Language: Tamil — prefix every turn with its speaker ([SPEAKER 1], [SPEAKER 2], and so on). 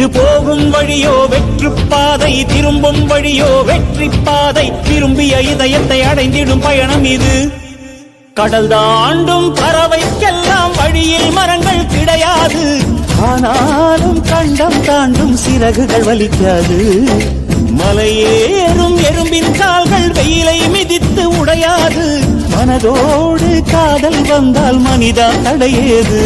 [SPEAKER 1] இது போகும் வழியோ வெற்று பாதை, திரும்பும் வழியோ வெற்றி பாதை. விரும்பிய இதயத்தை அடைந்திடும் பயணம் இது. கடல் தாண்டும் பறவைக்கெல்லாம் வழியில் மரங்கள் கிடையாது. ஆனாலும் கண்டம் தாண்டும் சிறகுகள் வலிக்காது. மலையேறும் எறும்பின் கால்கள் வெயிலை மிதித்து உடையாது. மனதோடு காதல் வந்தால் மனிதா தடையேது.